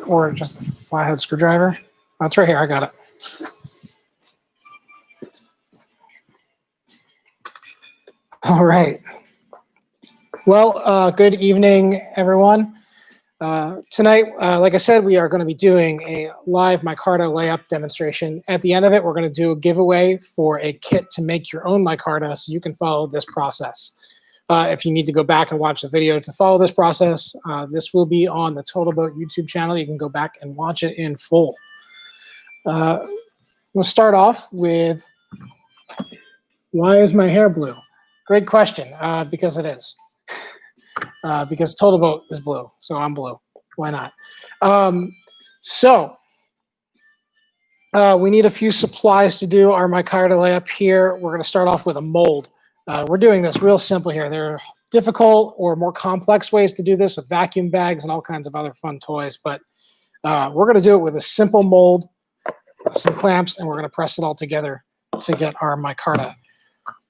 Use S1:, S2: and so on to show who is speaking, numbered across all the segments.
S1: or just a flathead screwdriver. That's right here. I got it. All right. Well, good evening, everyone. Tonight, like I said, we are going to be doing a live micarta layup demonstration. At the end of it, we're going to do a giveaway for a kit to make your own micarta so you can follow this process. If you need to go back and watch the video to follow this process, this will be on the TotalBoat YouTube channel. You can go back and watch it in full. We'll start off with, why is my hair blue? Great question, because it is. Because TotalBoat is blue, so I'm blue. Why not? We need a few supplies to do our micarta layup here. We're going to start off with a mold. We're doing this real simple here. There are difficult or more complex ways to do this with vacuum bags and all kinds of other fun toys, but we're going to do it with a simple mold, some clamps, and we're going to press it all together to get our micarta.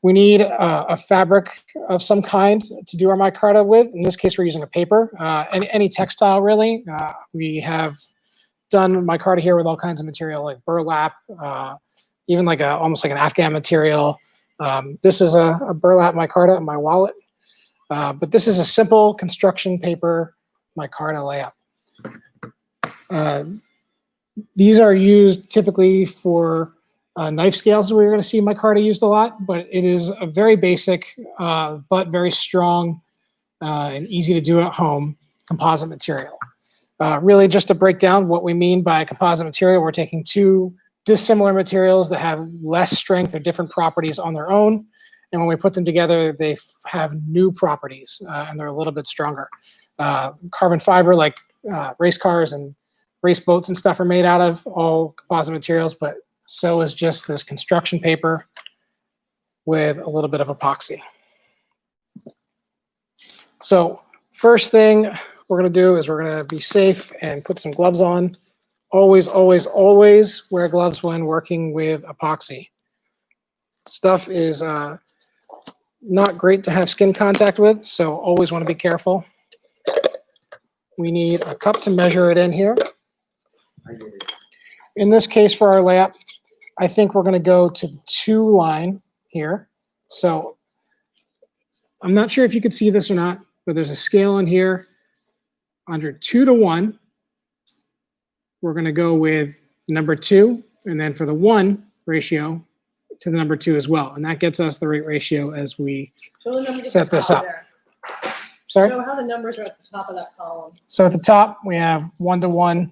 S1: We need a fabric of some kind to do our micarta with. In this case, we're using a paper, any textile really. We have done micarta here with all kinds of material like burlap, even like almost like an Afghan material. This is a burlap micarta in my wallet, but this is a simple construction paper micarta layup. These are used typically for knife scales, where you're going to see micarta used a lot, but it is a very basic but very strong and easy to do at home composite material. Really, just to break down what we mean by composite material, we're taking two dissimilar materials that have less strength or different properties on their own, and when we put them together, they have new properties and they're a little bit stronger. Carbon fiber, like race cars and race boats and stuff, are made out of all composite materials, but so is just this construction paper with a little bit of epoxy. So first thing we're going to do is we're going to be safe and put some gloves on. Always, always, always wear gloves when working with epoxy. Stuff is not great to have skin contact with, so always want to be careful. We need a cup to measure it in here. In this case, for our layup, I think we're going to go to the 2 line here. So I'm not sure if you could see this or not, but there's a scale in here. Under 2 to 1, we're going to go with number 2, and then for the 1 ratio to the number 2 as well. And that gets us the right ratio as we set this up. Sorry?
S2: Show how the numbers are at the top of that column.
S1: So at the top, we have 1 to 1,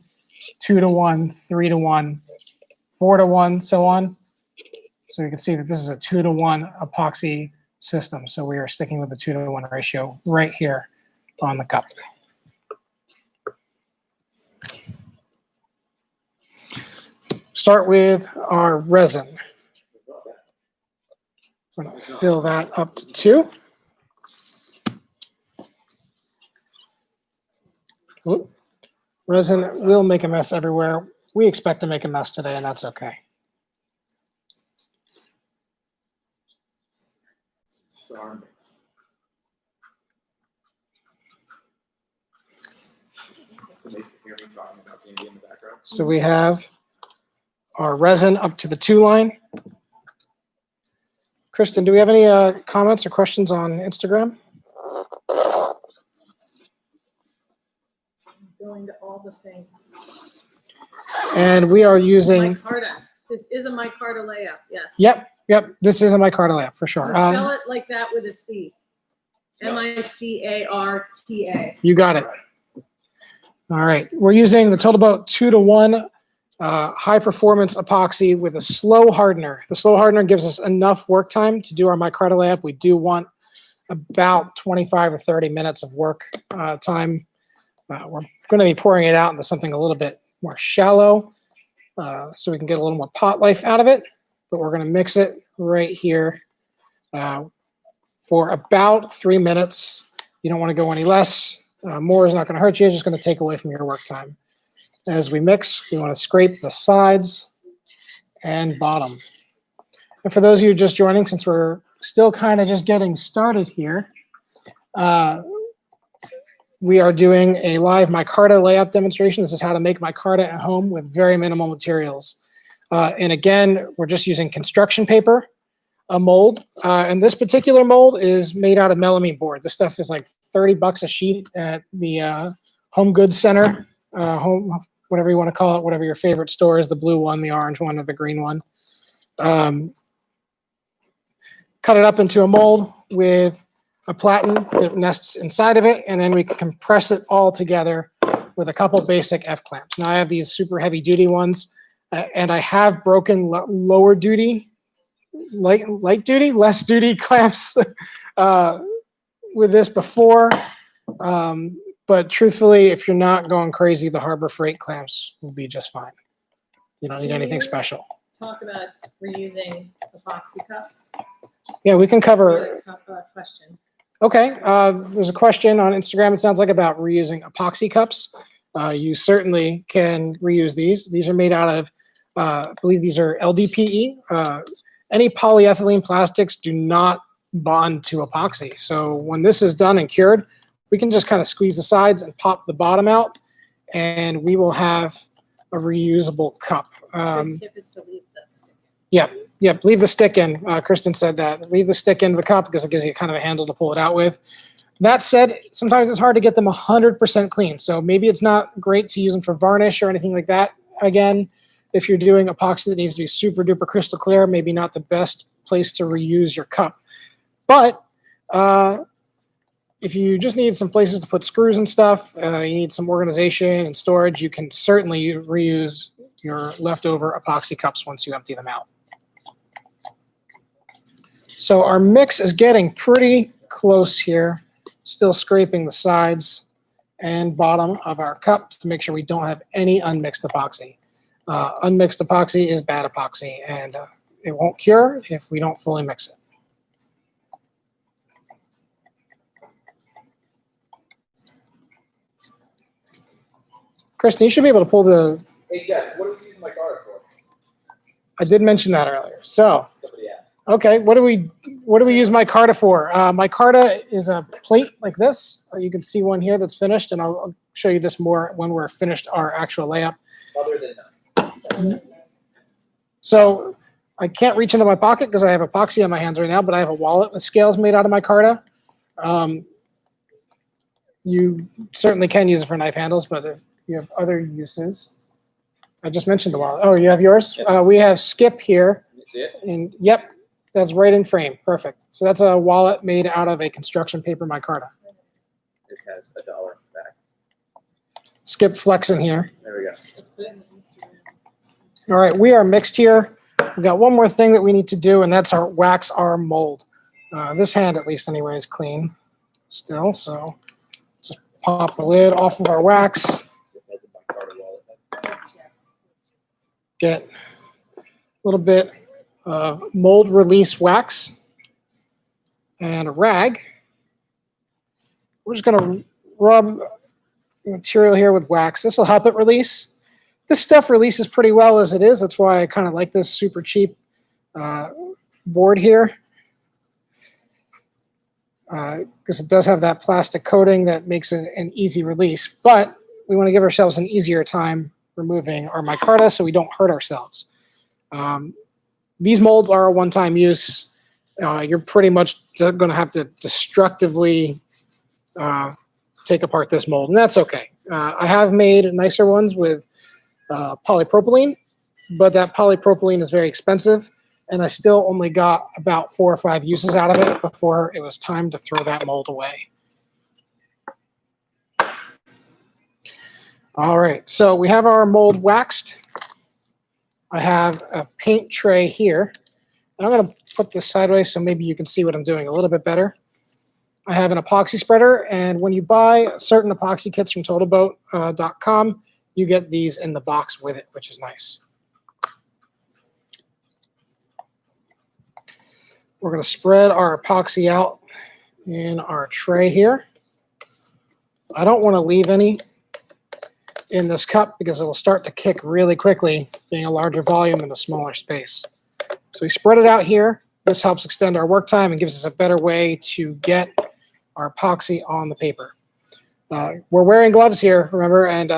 S1: 2 to 1, 3 to 1, 4 to 1, so on. So you can see that this is a 2 to 1 epoxy system. So we are sticking with the 2 to 1 ratio right here on the cup. Start with our resin. I'm going to fill that up to 2. Oop. Resin will make a mess everywhere. We expect to make a mess today, and that's okay. So we have our resin up to the 2 line. Kristen, do we have any comments or questions on Instagram?
S2: Going to all the things.
S1: And we are using
S2: Micarta. This is a micarta layup, yes.
S1: Yep. This is a micarta layup for sure.
S2: Spell it like that with a C. M-I-C-A-R-T-A.
S1: You got it. All right. We're using the TotalBoat 2 to 1 high performance epoxy with a slow hardener. The slow hardener gives us enough work time to do our micarta layup. We do want about 25 or 30 minutes of work time. We're going to be pouring it out into something a little bit more shallow so we can get a little more pot life out of it. But we're going to mix it right here for about 3 minutes. You don't want to go any less. More is not going to hurt you. It's just going to take away from your work time. As we mix, we want to scrape the sides and bottom. And for those of you just joining, since we're still kind of just getting started here, we are doing a live micarta layup demonstration. This is how to make micarta at home with very minimal materials. And again, we're just using construction paper, a mold. And this particular mold is made out of melamine board. This stuff is like $30 a sheet at the home goods center, whatever you want to call it, whatever your favorite store is, the blue one, the orange one, or the green one. Cut it up into a mold with a platen that nests inside of it, and then we can compress it all together with a couple basic F-clamps. Now I have these super heavy duty ones, and I have broken lower duty, light duty, less duty clamps with this before. But truthfully, if you're not going crazy, the Harbor Freight clamps will be just fine. You don't need anything special.
S2: Talk about reusing epoxy cups.
S1: Yeah, we can cover.
S2: Question.
S1: Okay, there's a question on Instagram, it sounds like, about reusing epoxy cups. You certainly can reuse these. These are made out of, I believe these are LDPE. Any polyethylene plastics do not bond to epoxy. So when this is done and cured, we can just kind of squeeze the sides and pop the bottom out, and we will have a reusable cup.
S2: The tip is to leave this.
S1: Yep, leave the stick in. Kristen said that. Leave the stick into the cup because it gives you kind of a handle to pull it out with. That said, sometimes it's hard to get them 100% clean. So maybe it's not great to use them for varnish or anything like that. Again, if you're doing epoxy that needs to be super duper crystal clear, maybe not the best place to reuse your cup. But if you just need some places to put screws and stuff, you need some organization and storage, you can certainly reuse your leftover epoxy cups once you empty them out. So our mix is getting pretty close here, still scraping the sides and bottom of our cup to make sure we don't have any unmixed epoxy. Unmixed epoxy is bad epoxy, and it won't cure if we don't fully mix it. Kristen, you should be able to pull the...
S3: Hey, guys, what are we using micarta for?
S1: I did mention that earlier. So, okay, what do we use micarta for? Micarta is a plate like this. You can see one here that's finished, and I'll show you this more when we're finished our actual layup.
S3: Other than that.
S1: So I can't reach into my pocket because I have epoxy on my hands right now, but I have a wallet with scales made out of micarta. You certainly can use it for knife handles, but if you have other uses. I just mentioned the wallet. Oh, you have yours?
S3: Yep.
S1: We have Skip here.
S3: Can you see it?
S1: And yep, that's right in frame. Perfect. So that's a wallet made out of a construction paper micarta.
S3: It has $1 back.
S1: Skip flexing here.
S3: There we go.
S1: All right, we are mixed here. We've got one more thing that we need to do, and that's our wax our mold. This hand, at least anyway, is clean still. So just pop the lid off of our wax. Get a little bit of mold release wax and a rag. We're just going to rub material here with wax. This will help it release. This stuff releases pretty well as it is. That's why I kind of like this super cheap board here, because it does have that plastic coating that makes it an easy release. But we want to give ourselves an easier time removing our micarta so we don't hurt ourselves. These molds are a one-time use. You're pretty much going to have to destructively take apart this mold, and that's okay. I have made nicer ones with polypropylene, but that polypropylene is very expensive, and I still only got about 4 or 5 uses out of it before it was time to throw that mold away. All right, so we have our mold waxed. I have a paint tray here. I'm going to put this sideways so maybe you can see what I'm doing a little bit better. I have an epoxy spreader, and when you buy certain epoxy kits from TotalBoat.com, you get these in the box with it, which is nice. We're going to spread our epoxy out in our tray here. I don't want to leave any in this cup because it'll start to kick really quickly, being a larger volume in a smaller space. So we spread it out here. This helps extend our work time and gives us a better way to get our epoxy on the paper. We're wearing gloves here, remember, and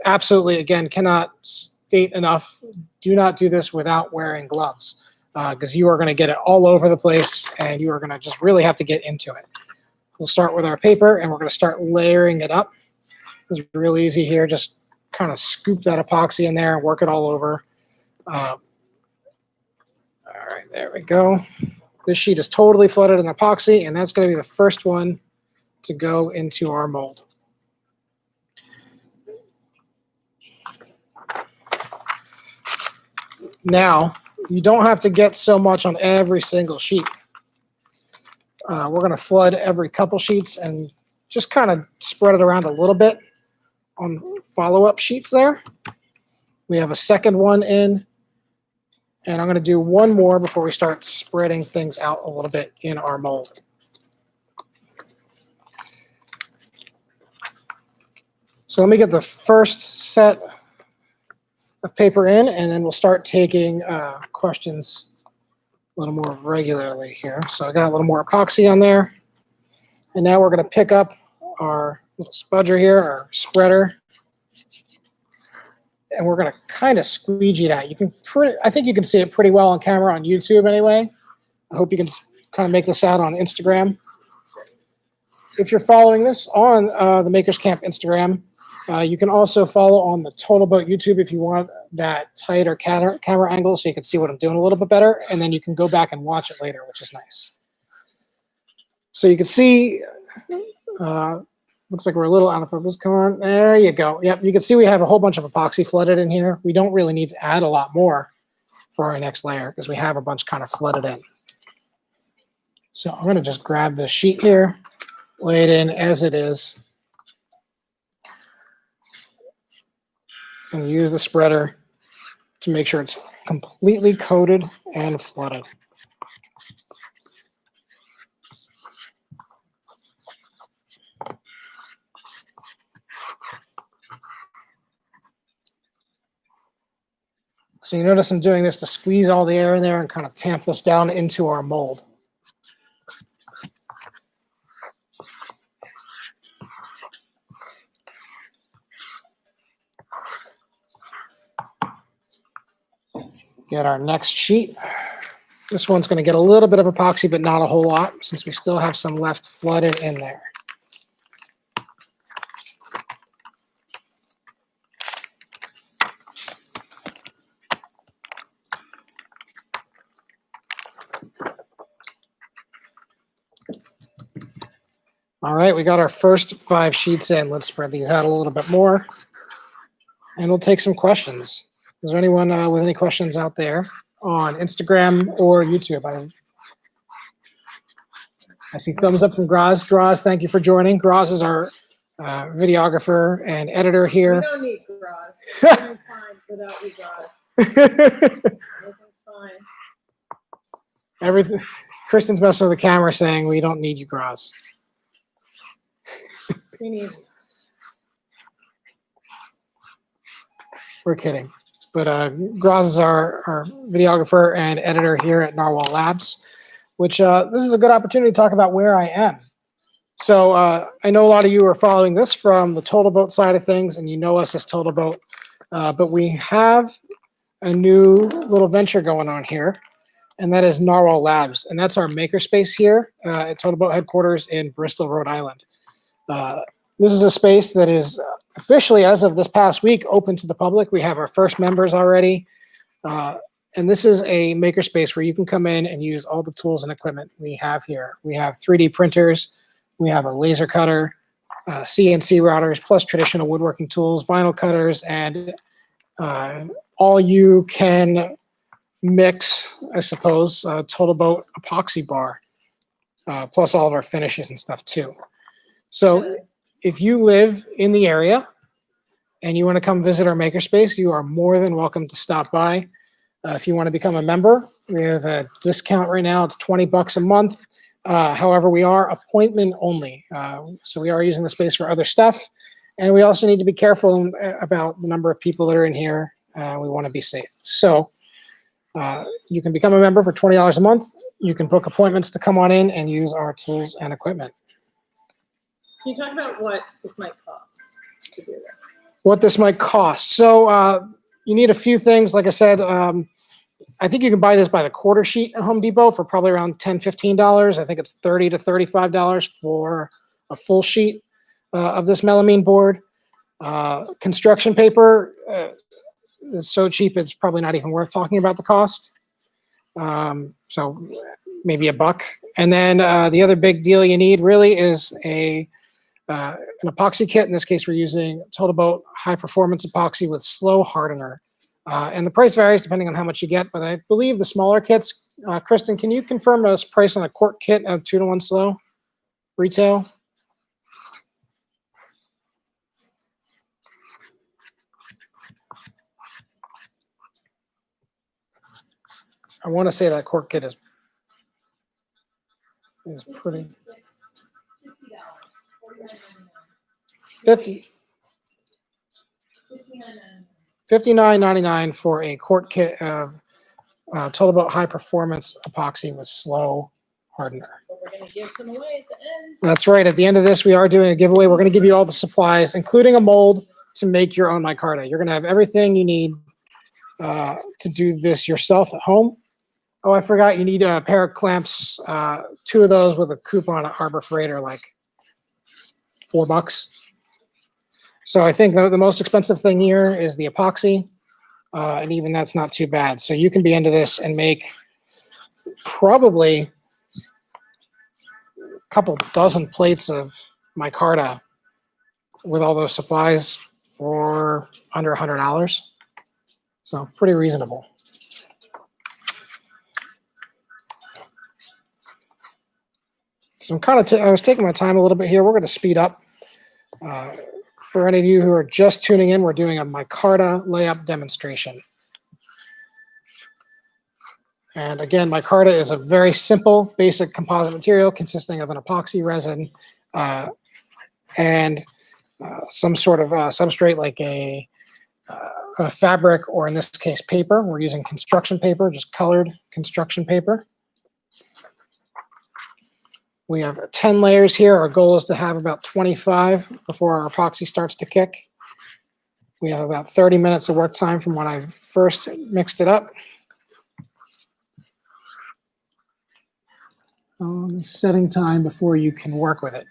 S1: absolutely, again, cannot state enough, do not do this without wearing gloves because you are going to get it all over the place and you are going to just really have to get into it. We'll start with our paper and we're going to start layering it up. It's real easy here. Just kind of scoop that epoxy in there and work it all over. All right, there we go. This sheet is totally flooded in epoxy, and that's going to be the first one to go into our mold. Now, you don't have to get so much on every single sheet. We're going to flood every couple sheets and just kind of spread it around a little bit on follow-up sheets there. We have a second one in, and I'm going to do one more before we start spreading things out a little bit in our mold. So let me get the first set of paper in, and then we'll start taking questions a little more regularly here. So I got a little more epoxy on there. And now we're going to pick up our little spudger here, our spreader. And we're going to kind of squeegee it out. I think you can see it pretty well on camera on YouTube anyway. I hope you can kind of make this out on Instagram. If you're following this on the Makers Camp Instagram, you can also follow on the TotalBoat YouTube if you want that tighter camera angle so you can see what I'm doing a little bit better, and then you can go back and watch it later, which is nice. So you can see, looks like we're a little out of focus. Come on, there you go. Yep, you can see we have a whole bunch of epoxy flooded in here. We don't really need to add a lot more for our next layer because we have a bunch kind of flooded in. So I'm going to just grab the sheet here, lay it in as it is, and use the spreader to make sure it's completely coated and flooded. So you notice I'm doing this to squeeze all the air in there and kind of tamp this down into our mold. Get our next sheet. This one's going to get a little bit of epoxy, but not a whole lot, since we still have some left flooded in there. All right, we got our first 5 sheets in. Let's spread these out a little bit more, and we'll take some questions. Is there anyone with any questions out there on Instagram or YouTube? I see thumbs up from Graz. Graz, thank you for joining. Graz is our videographer and editor here.
S2: We don't need Graz. Everything's fine without you, Graz. Everything's fine.
S1: Everything. Kristen's messing with the camera saying we don't need you, Graz.
S2: We need you.
S1: We're kidding. But Graz is our videographer and editor here at Narwhal Labs, which this is a good opportunity to talk about where I am. So I know a lot of you are following this from the TotalBoat side of things, and you know us as TotalBoat. But we have a new little venture going on here, and that is Narwhal Labs. And that's our makerspace here at TotalBoat headquarters in Bristol, Rhode Island. This is a space that is officially, as of this past week, open to the public. We have our first members already. And this is a makerspace where you can come in and use all the tools and equipment we have here. We have 3D printers, we have a laser cutter, CNC routers, plus traditional woodworking tools, vinyl cutters, and all you can mix, I suppose, TotalBoat epoxy bar, plus all of our finishes and stuff too. So if you live in the area and you want to come visit our makerspace, you are more than welcome to stop by. If you want to become a member, we have a discount right now. It's $20 a month. However, we are appointment only. So we are using the space for other stuff. And we also need to be careful about the number of people that are in here. We want to be safe. So you can become a member for $20 a month. You can book appointments to come on in and use our tools and equipment.
S2: Can you talk about what this might cost to do this?
S1: What this might cost. So you need a few things. Like I said, I think you can buy this by the quarter sheet at Home Depot for probably around $10, $15. I think it's $30 to $35 for a full sheet of this melamine board. Construction paper is so cheap, it's probably not even worth talking about the cost. So maybe $1. And then the other big deal you need really is an epoxy kit. In this case, we're using TotalBoat high performance epoxy with slow hardener. And the price varies depending on how much you get, but I believe the smaller kits, Kristen, can you confirm the price on a quart kit of 2-to-1 slow retail? I want to say that quart kit is pretty. $50. $59.99 for a quart kit of TotalBoat high performance epoxy with slow hardener.
S2: But we're gonna give some away at the end.
S1: That's right. At the end of this, we are doing a giveaway. We're going to give you all the supplies, including a mold to make your own micarta. You're going to have everything you need to do this yourself at home. Oh, I forgot. You need a pair of clamps, 2 of those with a coupon at Harbor Freight are like $4. So I think the most expensive thing here is the epoxy, and even that's not too bad. So you can be into this and make probably a couple dozen plates of micarta with all those supplies for under $100. So pretty reasonable. So I'm kind of, I was taking my time a little bit here. We're going to speed up. For any of you who are just tuning in, we're doing a micarta layup demonstration. And again, micarta is a very simple, basic composite material consisting of an epoxy resin and some sort of substrate like a fabric, or in this case, paper. We're using construction paper, just colored construction paper. We have 10 layers here. Our goal is to have about 25 before our epoxy starts to kick. We have about 30 minutes of work time from when I first mixed it up. Setting time before you can work with it.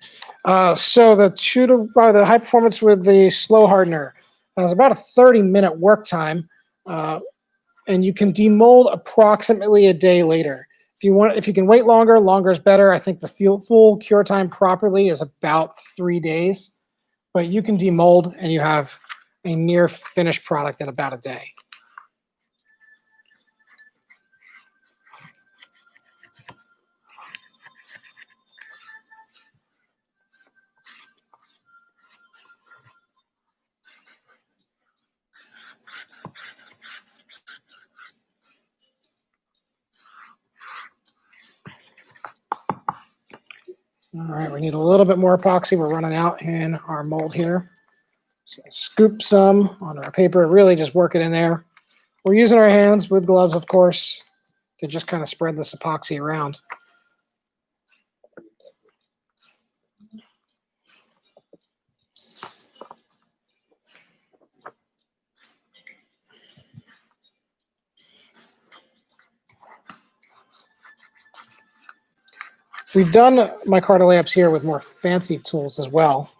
S1: So the high performance with the slow hardener has about a 30-minute work time, and you can demold approximately a day later. If you can wait longer, longer is better. I think the full cure time properly is about 3 days, but you can demold and you have a near finished product in about a day. All right, we need a little bit more epoxy. We're running out in our mold here. So scoop some on our paper, really just work it in there. We're using our hands with gloves, of course, to just kind of spread this epoxy around. We've done micarta layups here with more fancy tools as well,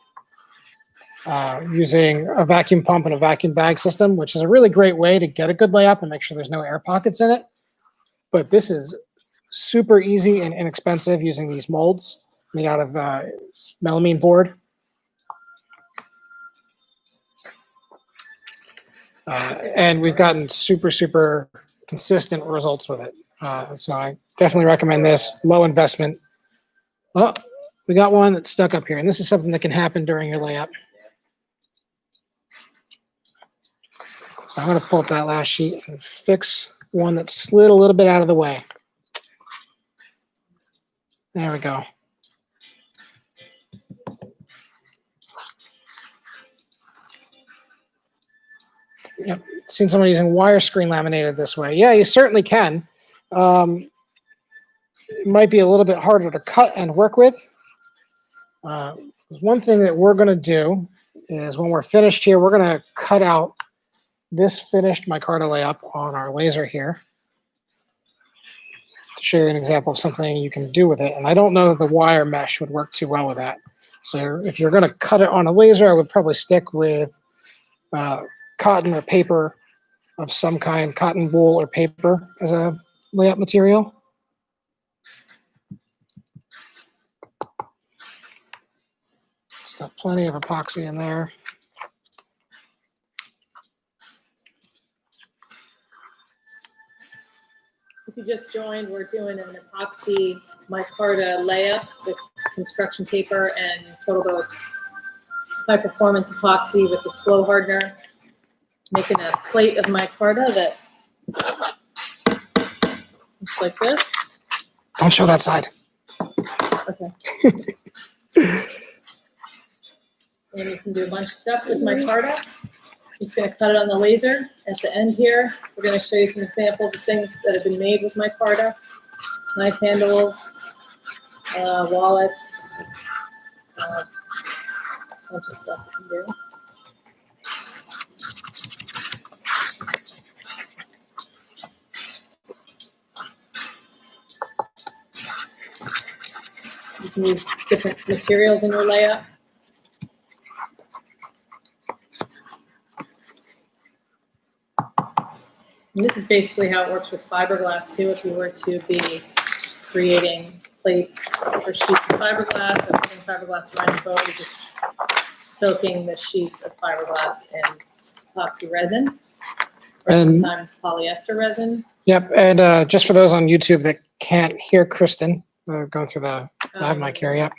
S1: using a vacuum pump and a vacuum bag system, which is a really great way to get a good layup and make sure there's no air pockets in it. But this is super easy and inexpensive using these molds made out of melamine board. And we've gotten super consistent results with it. So I definitely recommend this. Low investment. Oh, we got one that's stuck up here, and this is something that can happen during your layup. So I'm going to pull up that last sheet and fix one that slid a little bit out of the way. There we go. Yep, seen someone using wire screen laminated this way. Yeah, you certainly can. It might be a little bit harder to cut and work with. One thing that we're going to do is when we're finished here, we're going to cut out this finished micarta layup on our laser here to show you an example of something you can do with it. And I don't know that the wire mesh would work too well with that. So if you're going to cut it on a laser, I would probably stick with cotton or paper of some kind, cotton, wool, or paper as a layup material. Still plenty of epoxy in there.
S2: If you just joined, we're doing an epoxy micarta layup with construction paper and TotalBoat's high performance epoxy with the slow hardener. Making a plate of micarta that looks like this.
S1: Don't show that side.
S2: Okay. And you can do a bunch of stuff with micarta. He's going to cut it on the laser. At the end here, we're going to show you some examples of things that have been made with micarta. Knife handles, wallets, a bunch of stuff you can do. You can use different materials in your layup. And this is basically how it works with fiberglass too. If you were to be creating plates or sheets of fiberglass or putting fiberglass around your boat, you're just soaking the sheets of fiberglass in epoxy resin or
S1: And-
S2: sometimes polyester resin.
S1: Yep, and just for those on YouTube that can't hear Kristen, going through the live mic here, yep.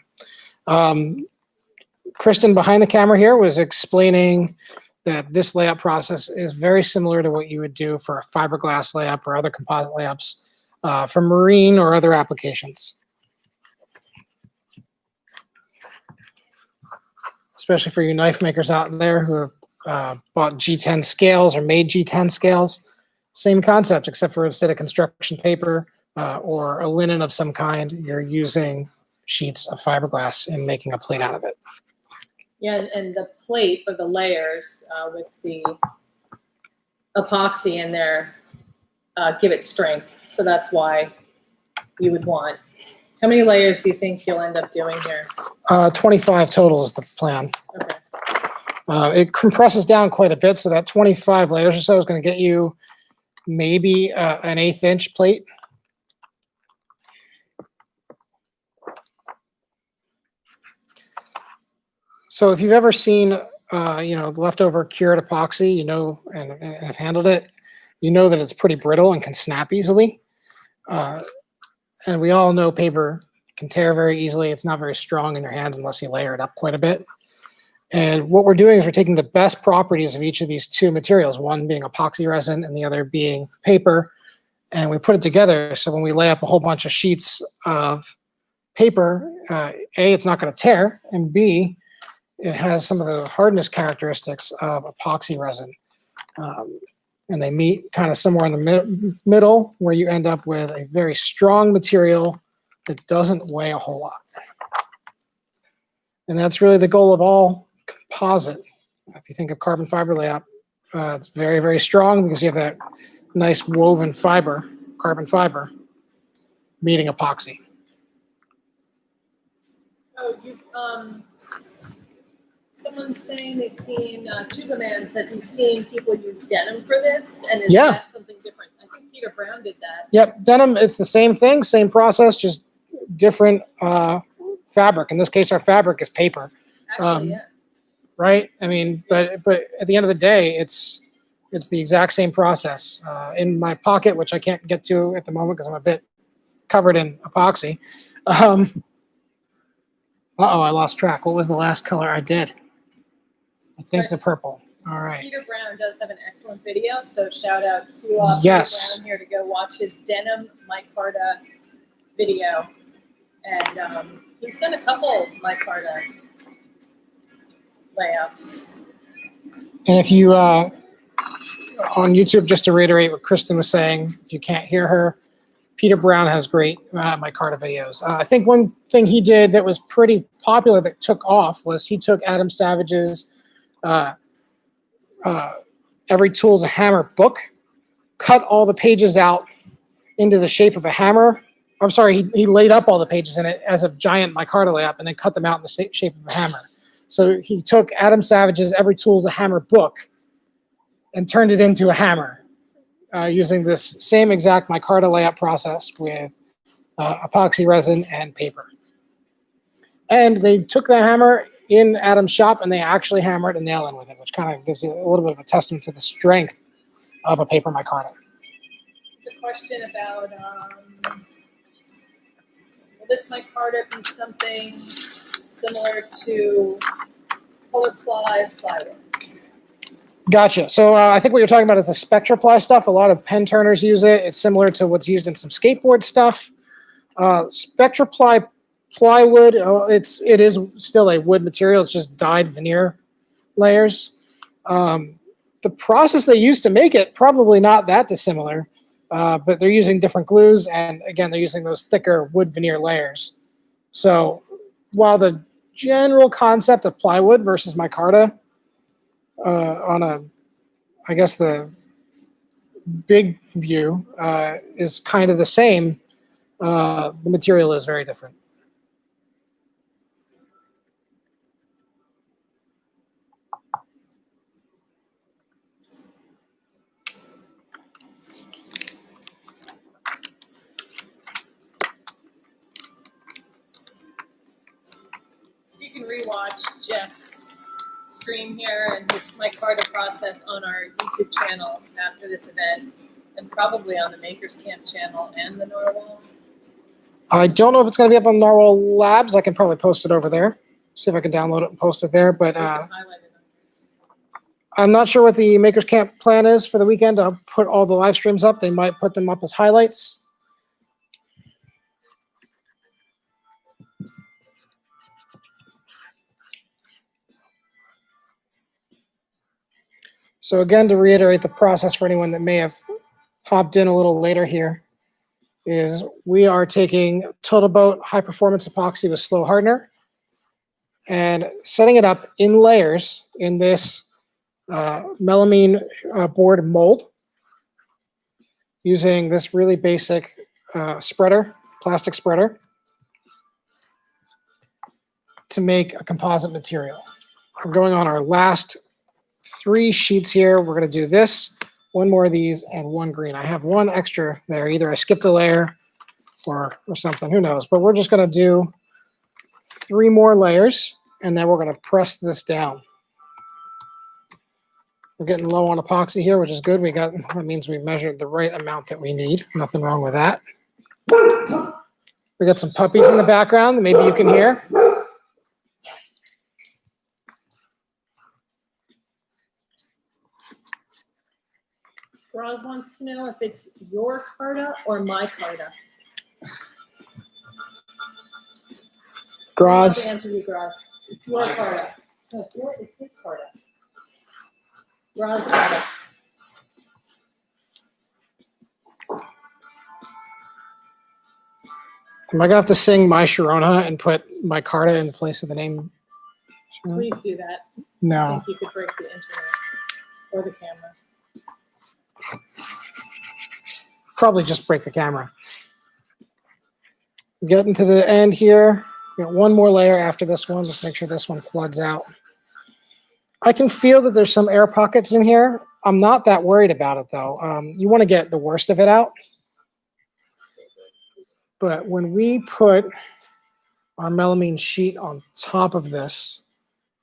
S1: Kristen behind the camera here was explaining that this layup process is very similar to what you would do for a fiberglass layup or other composite layups for marine or other applications. Especially for you knife makers out there who have bought G10 scales or made G10 scales. Same concept, except for instead of construction paper or a linen of some kind, you're using sheets of fiberglass and making a plate out of it.
S2: Yeah, and the plate or the layers with the epoxy in there give it strength. So that's why you would want. How many layers do you think you'll end up doing here?
S1: 25 total is the plan.
S2: Okay.
S1: It compresses down quite a bit, so that 25 layers or so is going to get you maybe an 1/8 inch plate. So if you've ever seen, leftover cured epoxy, and have handled it, you know that it's pretty brittle and can snap easily. And we all know paper can tear very easily. It's not very strong in your hands unless you layer it up quite a bit. And what we're doing is we're taking the best properties of each of these two materials, one being epoxy resin and the other being paper, and we put it together. So when we lay up a whole bunch of sheets of paper, A, it's not going to tear, and B, it has some of the hardness characteristics of epoxy resin. And they meet kind of somewhere in the middle where you end up with a very strong material that doesn't weigh a whole lot. And that's really the goal of all composite. If you think of carbon fiber layup, it's very, very strong because you have that nice woven fiber, carbon fiber, meeting epoxy.
S2: Oh, someone's saying they've seen, Tuba Man says he's seen people use denim for this, and is
S1: Yeah.
S2: that something different? I think Peter Brown did that.
S1: Yep, denim, it's the same thing, same process, just different fabric. In this case, our fabric is paper,
S2: Actually, yeah.
S1: right? I mean, but at the end of the day, it's the exact same process. In my pocket, which I can't get to at the moment because I'm a bit covered in epoxy. Uh-oh, I lost track. What was the last color I did? I think
S2: Right.
S1: the purple. All right.
S2: Peter Brown does have an excellent video, so shout out to
S1: Yes.
S2: Peter Brown here to go watch his denim micarta video. And he's done a couple micarta layups.
S1: And if you, on YouTube, just to reiterate what Kristen was saying, if you can't hear her, Peter Brown has great micarta videos. I think one thing he did that was pretty popular that took off was he took Adam Savage's Every Tool's a Hammer book, cut all the pages out into the shape of a hammer. I'm sorry, he laid up all the pages in it as a giant micarta layup and then cut them out in the shape of a hammer. So he took Adam Savage's Every Tool's a Hammer book and turned it into a hammer using this same exact micarta layup process with epoxy resin and paper. And they took the hammer in Adam's shop and they actually hammer it and nail in with it, which kind of gives you a little bit of a testament to the strength of a paper micarta.
S2: It's a question about, will this micarta be something similar to colored plywood?
S1: Gotcha. So I think what you're talking about is the SpectraPly stuff. A lot of pen turners use it. It's similar to what's used in some skateboard stuff. SpectraPly plywood, it is still a wood material. It's just dyed veneer layers. The process they use to make it, probably not that dissimilar, but they're using different glues. And again, they're using those thicker wood veneer layers. So while the general concept of plywood versus micarta I guess the big view is kind of the same, the material is very different.
S2: So you can rewatch Jeff's stream here and his micarta process on our YouTube channel after this event, and probably on the Makers Camp channel and the Narwhal.
S1: I don't know if it's going to be up on Narwhal Labs. I can probably post it over there. See if I can download it and post it there. But I'm not sure what the Makers Camp plan is for the weekend. I'll put all the live streams up. They might put them up as highlights. So again, to reiterate the process for anyone that may have hopped in a little later here, is we are taking TotalBoat high performance epoxy with slow hardener and setting it up in layers in this melamine board mold using this really basic spreader, plastic spreader, to make a composite material. We're going on our last 3 sheets here. We're going to do this, one more of these, and one green. I have one extra there. Either I skipped a layer or something, who knows. But we're just going to do 3 more layers, and then we're going to press this down. We're getting low on epoxy here, which is good. That means we measured the right amount that we need. Nothing wrong with that. We got some puppies in the background that maybe you can hear.
S2: Roz wants to know if it's your carta or my carta.
S1: Graz.
S2: Answer you, Graz. It's your carta. So it's his carta. Graz carta.
S1: Am I going to have to sing My Sharona and put micarta in place of the name?
S2: Please do that. I
S1: No.
S2: think you could break the internet or the camera.
S1: Probably just break the camera. Getting to the end here. We got one more layer after this one. Let's make sure this one floods out. I can feel that there's some air pockets in here. I'm not that worried about it though. You want to get the worst of it out. But when we put our melamine sheet on top of this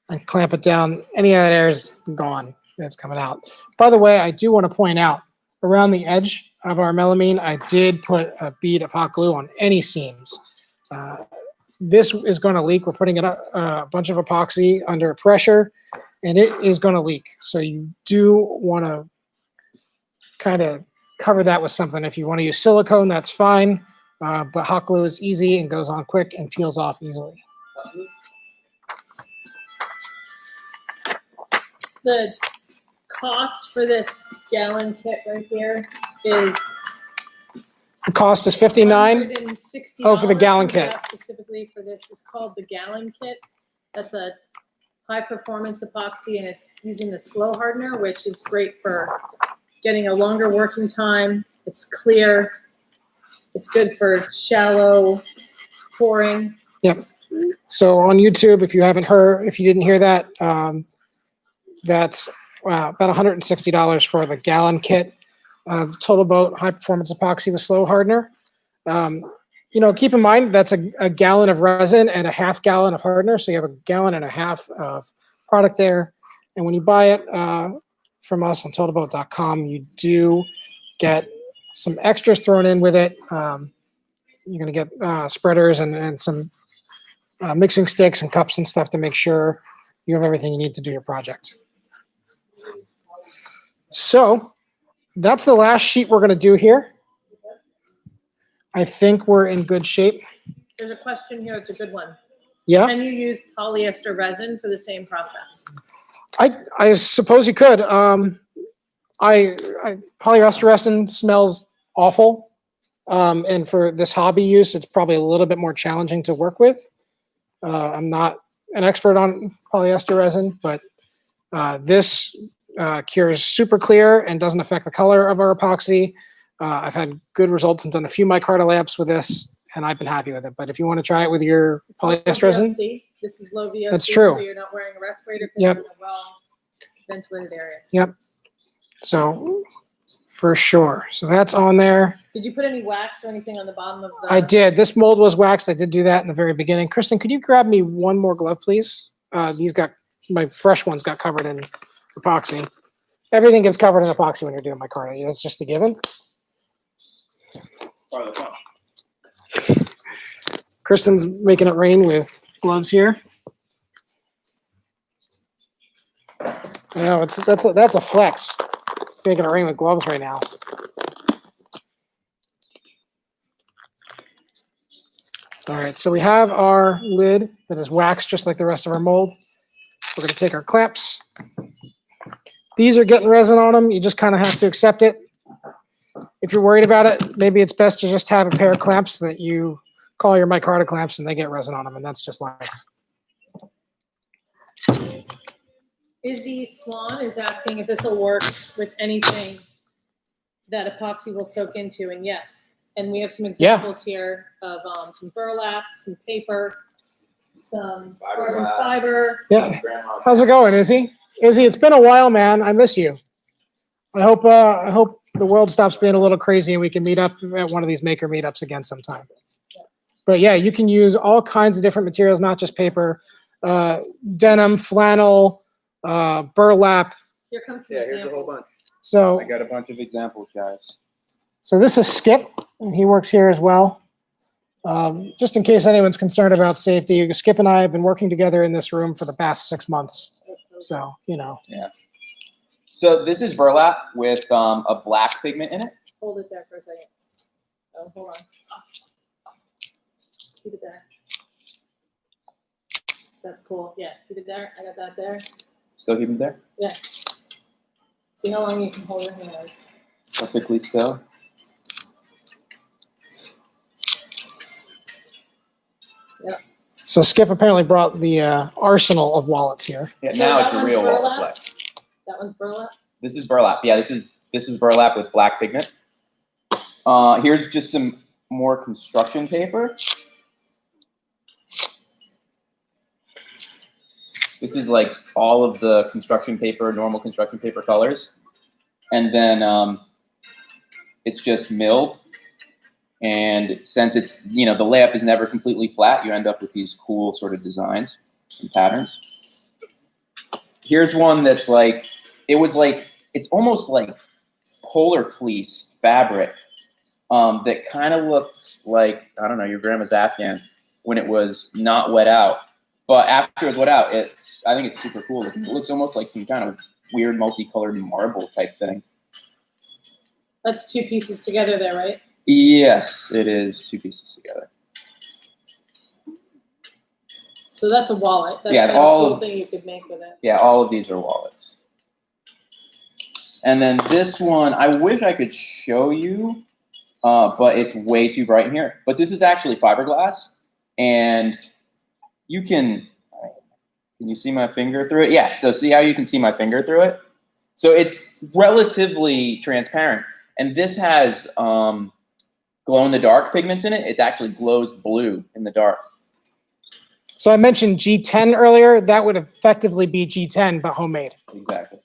S1: and clamp it down, any of that air is gone. It's coming out. By the way, I do want to point out, around the edge of our melamine, I did put a bead of hot glue on any seams. This is going to leak. We're putting a bunch of epoxy under pressure, and it is going to leak. So you do want to kind of cover that with something. If you want to use silicone, that's fine. But hot glue is easy and goes on quick and peels off easily.
S2: The cost for this gallon kit right here is
S1: The cost is $59.
S2: $160
S1: Oh, for the gallon
S2: and we
S1: kit.
S2: asked specifically for this. It's called the gallon kit. That's a high performance epoxy and it's using the slow hardener, which is great for getting a longer working time. It's clear. It's good for shallow pouring.
S1: Yep. So on YouTube, if you didn't hear that, that's about $160 for the gallon kit of TotalBoat high performance epoxy with slow hardener. Keep in mind that's a gallon of resin and a half gallon of hardener. So you have a gallon and a half of product there. And when you buy it from us on TotalBoat.com, you do get some extras thrown in with it. You're going to get spreaders and some mixing sticks and cups and stuff to make sure you have everything you need to do your project. So that's the last sheet we're going to do here. I think we're in good shape.
S2: There's a question here. It's a good one.
S1: Yeah.
S2: Can you use polyester resin for the same process?
S1: I suppose you could. Polyester resin smells awful. And for this hobby use, it's probably a little bit more challenging to work with. I'm not an expert on polyester resin, but this cures super clear and doesn't affect the color of our epoxy. I've had good results and done a few Micarta Layups with this, and I've been happy with it. But if you want to try it with your polyester resin,
S2: this is low VOC.
S1: That's true.
S2: So you're not wearing a respirator.
S1: Yep.
S2: In a well ventilated area.
S1: Yep. So for sure. So that's on there.
S2: Did you put any wax or anything on the bottom of the?
S1: I did. This mold was waxed. I did do that in the very beginning. Kristen, could you grab me one more glove, please? My fresh ones got covered in epoxy. Everything gets covered in epoxy when you're doing micarta. That's just a given.
S3: Part of the fun.
S1: Kristen's making it rain with gloves here. I know that's a flex. Making it rain with gloves right now. All right, so we have our lid that is waxed just like the rest of our mold. We're going to take our clamps. These are getting resin on them. You just kind of have to accept it. If you're worried about it, maybe it's best to just have a pair of clamps that you call your micarta clamps and they get resin on them, and that's just life.
S2: Izzy Swan is asking if this will work with anything that epoxy will soak into, and yes. And we have some examples here of some burlap, some paper, some carbon fiber.
S1: Yeah. How's it going, Izzy? Izzy, it's been a while, man. I miss you. I hope the world stops being a little crazy and we can meet up at one of these maker meetups again sometime. But yeah, you can use all kinds of different materials, not just paper, denim, flannel, burlap.
S2: Here comes some
S3: Yeah, here's a
S2: examples.
S3: whole bunch.
S1: So
S3: I got a bunch of examples, guys.
S1: So this is Skip, and he works here as well. Just in case anyone's concerned about safety, Skip and I have been working together in this room for the past 6 months. So,
S3: Yeah. So this is burlap with a black pigment in it.
S2: Hold it there for a second. Oh, hold on. Keep it there. That's cool. Yeah, keep it there. I got that there.
S3: Still keep it there?
S2: Yeah. See how long you can hold your hand.
S3: Perfectly so.
S2: Yep.
S1: So Skip apparently brought the arsenal of wallets here.
S3: Yeah,
S2: So
S3: now
S2: that
S3: it's a
S2: one's
S3: real wall
S2: burlap?
S3: flex.
S2: That one's burlap.
S3: This is burlap. Yeah, this is burlap with black pigment. Here's just some more construction paper. This is like all of the construction paper, normal construction paper colors. And then it's just milled. And since it's, the layup is never completely flat, you end up with these cool sort of designs and patterns. Here's one that's like, it's almost like polar fleece fabric that kind of looks like, I don't know, your grandma's Afghan when it was not wet out. But after it's wet out, I think it's super cool. It looks almost like some kind of weird multicolored marble type thing.
S2: That's 2 pieces together there, right?
S3: Yes, it is 2 pieces together.
S2: So that's a wallet. That's
S3: Yeah,
S2: kind of
S3: all
S2: a cool
S3: of-
S2: thing you could make with it.
S3: Yeah, all of these are wallets. And then this one, I wish I could show you but it's way too bright in here. But this is actually fiberglass, and you can you see my finger through it? Yeah, so see how you can see my finger through it? So it's relatively transparent, and this has glow-in-the-dark pigments in it. It actually glows blue in the dark.
S1: So I mentioned G10 earlier. That would effectively be G10, but homemade.
S3: Exactly.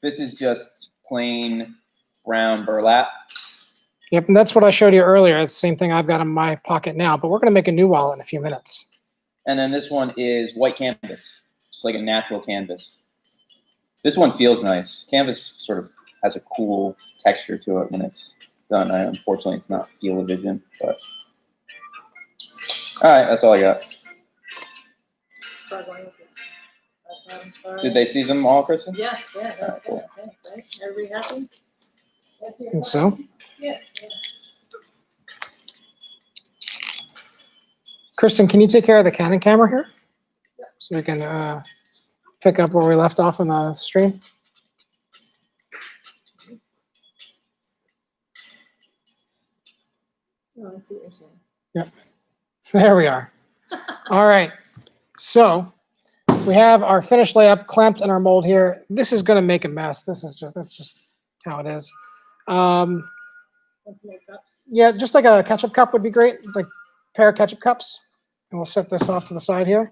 S3: This is just plain brown burlap.
S1: Yep, and that's what I showed you earlier. It's the same thing I've got in my pocket now, but we're going to make a new wall in a few minutes.
S3: And then this one is white canvas. It's like a natural canvas. This one feels nice. Canvas sort of has a cool texture to it when it's done. Unfortunately, it's not feel-o-vision, but all right, that's all I got.
S2: Struggling with this. I'm sorry.
S3: Did they see them all, Kristen?
S2: Yes, yeah, that's
S3: Cool.
S2: good, I think, right? Everybody happy? That's your
S1: Think so.
S2: questions? Yeah.
S1: Kristen, can you take care of the Canon camera here? So we can pick up where we left off on the stream.
S2: Oh, I see what you're saying.
S1: Yep. There we are. All right. So we have our finished layup clamped in our mold here. This is going to make a mess. That's just how it is.
S2: Want some more cups?
S1: Yeah, just like a ketchup cup would be great, like a pair of ketchup cups. And we'll set this off to the side here.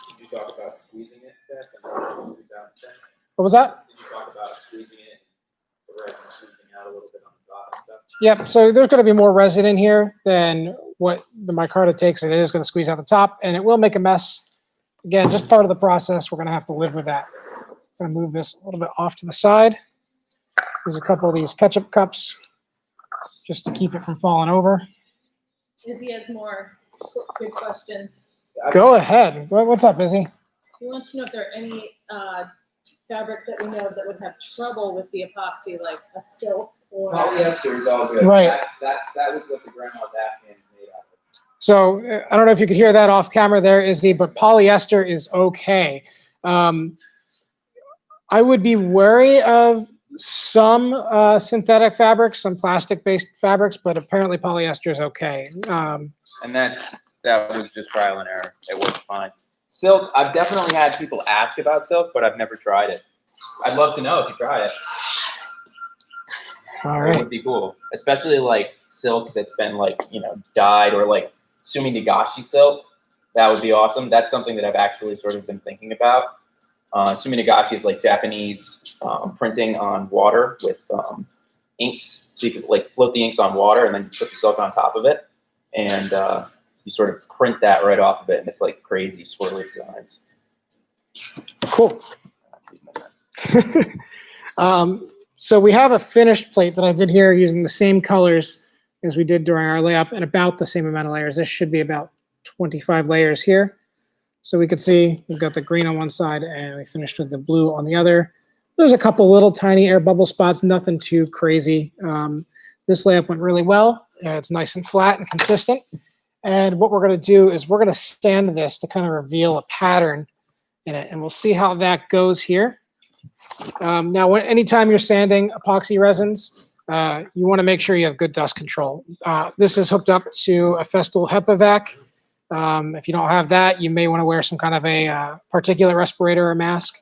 S3: Did you talk about squeezing it?
S1: What was that?
S3: Did you talk about squeezing it, the resin squeezing out a little bit on the top and stuff?
S1: Yep, so there's going to be more resin in here than what the micarta takes, and it is going to squeeze out the top, and it will make a mess. Again, just part of the process. We're going to have to live with that. I'm going to move this a little bit off to the side. There's a couple of these ketchup cups just to keep it from falling over.
S2: Izzy has more good questions.
S1: Go ahead. What's up, Izzy?
S2: He wants to know if there are any fabrics that we know of that would have trouble with the epoxy, like a silk or.
S3: Polyester is all good.
S1: Right.
S3: That was what the grandma's Afghan made out of.
S1: So I don't know if you could hear that off camera there, Izzy, but polyester is okay. I would be wary of some synthetic fabrics, some plastic-based fabrics, but apparently polyester is okay.
S3: And that was just trial and error. It worked fine. Silk, I've definitely had people ask about silk, but I've never tried it. I'd love to know if you try it.
S1: All
S3: It
S1: right.
S3: would be cool, especially like silk that's been like, dyed, or like Sumi Nagashi silk. That would be awesome. That's something that I've actually sort of been thinking about. Sumi Nagashi is like Japanese printing on water with inks. So you could like float the inks on water and then put the silk on top of it. And you sort of print that right off of it. And it's like crazy swirly designs.
S1: Cool. So we have a finished plate that I did here using the same colors as we did during our layup and about the same amount of layers. This should be about 25 layers here. So we could see we've got the green on one side and we finished with the blue on the other. There's a couple little tiny air bubble spots, nothing too crazy. This layup went really well. It's nice and flat and consistent. And what we're going to do is we're going to sand this to kind of reveal a pattern in it. And we'll see how that goes here. Now, anytime you're sanding epoxy resins, you want to make sure you have good dust control. This is hooked up to a Festool HEPA vac. If you don't have that, you may want to wear some kind of a particulate respirator or mask.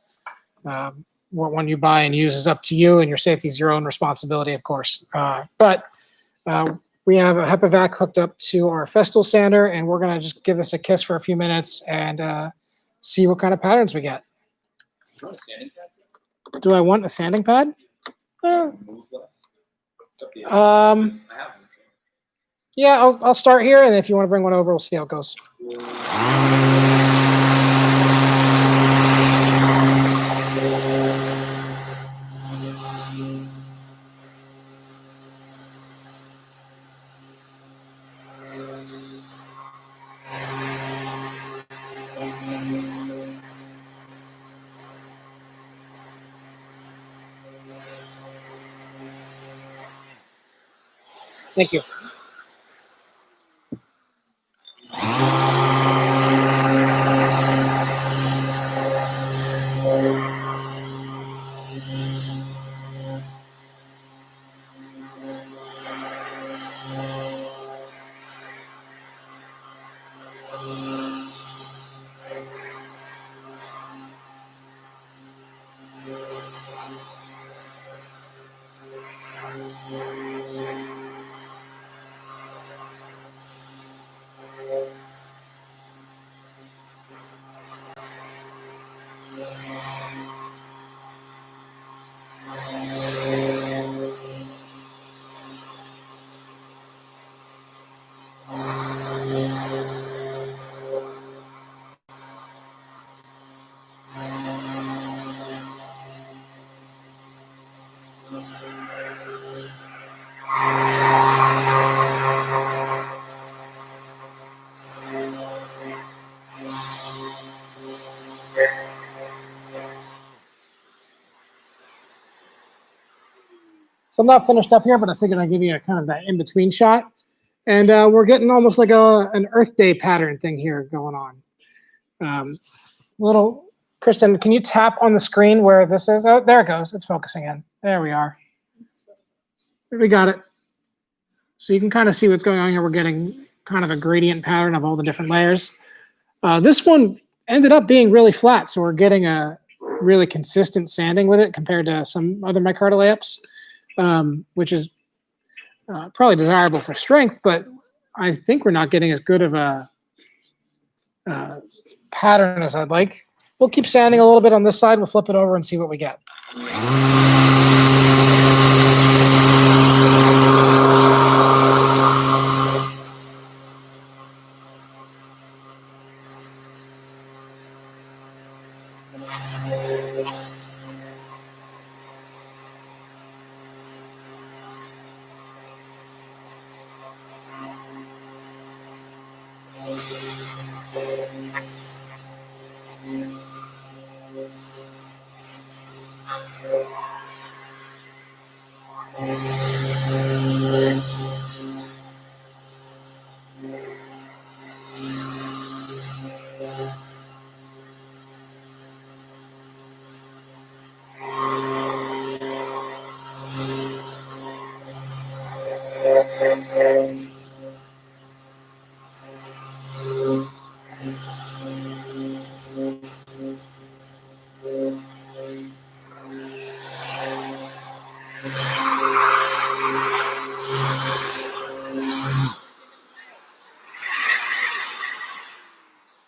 S1: What one you buy and use is up to you, and your safety is your own responsibility, of course. But we have a HEPA vac hooked up to our Festool sander, and we're going to just give this a kiss for a few minutes and see what kind of patterns we get. Do I want a sanding pad? Yeah, I'll start here, and if you want to bring one over, we'll see how it goes. Thank you. So I'm not finished up here, but I figured I'd give you a kind of that in-between shot. And we're getting almost like an Earth Day pattern thing here going on. Kristen, can you tap on the screen where this is? Oh, there it goes. It's focusing in. There we are. We got it. So you can kind of see what's going on here. We're getting kind of a gradient pattern of all the different layers. This one ended up being really flat, so we're getting a really consistent sanding with it compared to some other micarta layups, which is probably desirable for strength, but I think we're not getting as good of a pattern as I'd like. We'll keep sanding a little bit on this side. We'll flip it over and see what we get.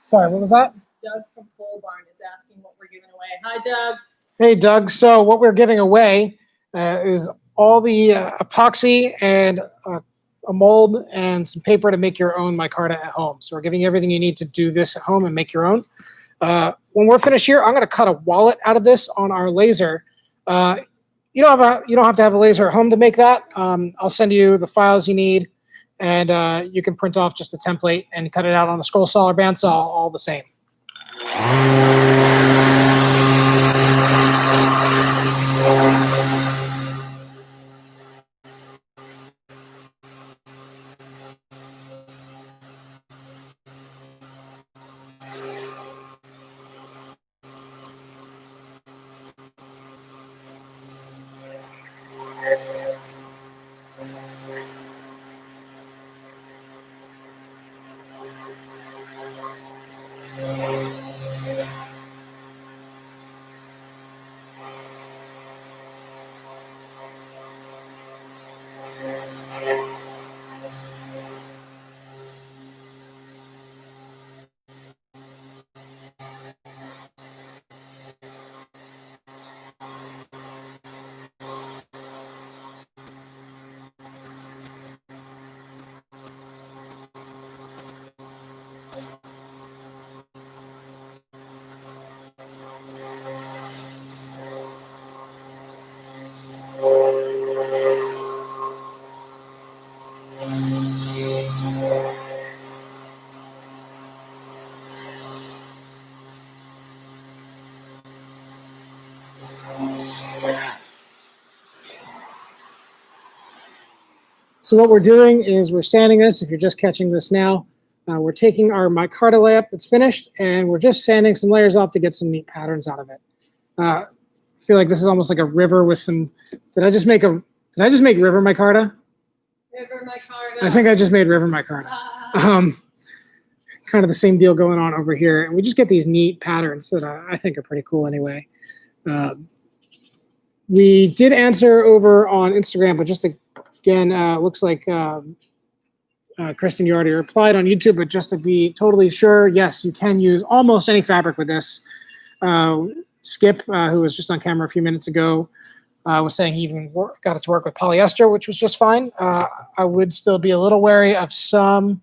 S1: Sorry, what was that?
S2: Doug from Pole Barn is asking what we're giving away. Hi, Doug.
S1: Hey, Doug. So what we're giving away is all the epoxy and a mold and some paper to make your own micarta at home. So we're giving you everything you need to do this at home and make your own. When we're finished here, I'm going to cut a wallet out of this on our laser. You don't have to have a laser at home to make that. I'll send you the files you need, and you can print off just a template and cut it out on a scroll saw or bandsaw, all the same. So what we're doing is we're sanding this. If you're just catching this now, we're taking our micarta layup that's finished, and we're just sanding some layers off to get some neat patterns out of it. I feel like this is almost like a river with some. Did I just make river micarta?
S2: River micarta.
S1: I think I just made river micarta. Kind of the same deal going on over here, and we just get these neat patterns that I think are pretty cool anyway. We did answer over on Instagram, but just again, looks like Kristen, you already replied on YouTube, but just to be totally sure, yes, you can use almost any fabric with this. Skip, who was just on camera a few minutes ago, was saying he even got it to work with polyester, which was just fine. I would still be a little wary of some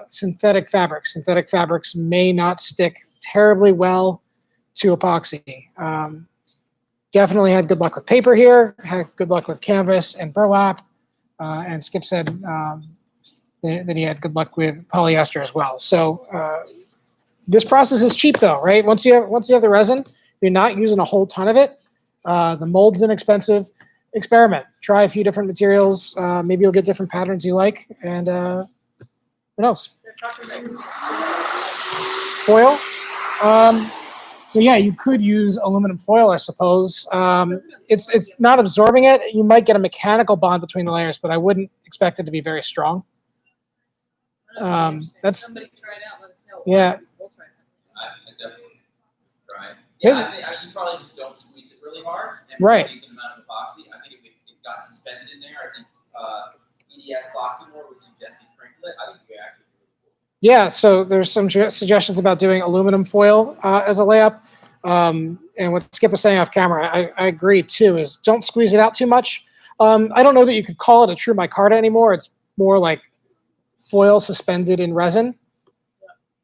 S1: synthetic fabrics. Synthetic fabrics may not stick terribly well to epoxy. Definitely had good luck with paper here, had good luck with canvas and burlap, and Skip said that he had good luck with polyester as well. So this process is cheap though, right? Once you have the resin, you're not using a whole ton of it. The mold's inexpensive. Experiment. Try a few different materials. Maybe you'll get different patterns you like, and who knows? Foil. So yeah, you could use aluminum foil, I suppose. It's not absorbing it. You might get a mechanical bond between the layers, but I wouldn't expect it to be very strong. That's
S2: Somebody try it out. Let us know.
S1: yeah.
S2: We'll try it.
S4: I definitely try it. Yeah, you probably just don't squeeze it really hard. And
S1: Right.
S4: a decent amount of epoxy. I think it got suspended in there. I think EDS Boxingmore was suggesting crinkle it. I think we actually really cool.
S1: Yeah, so there's some suggestions about doing aluminum foil as a layup. And what Skip was saying off camera, I agree too, is don't squeeze it out too much. I don't know that you could call it a true micarta anymore. It's more like foil suspended in resin.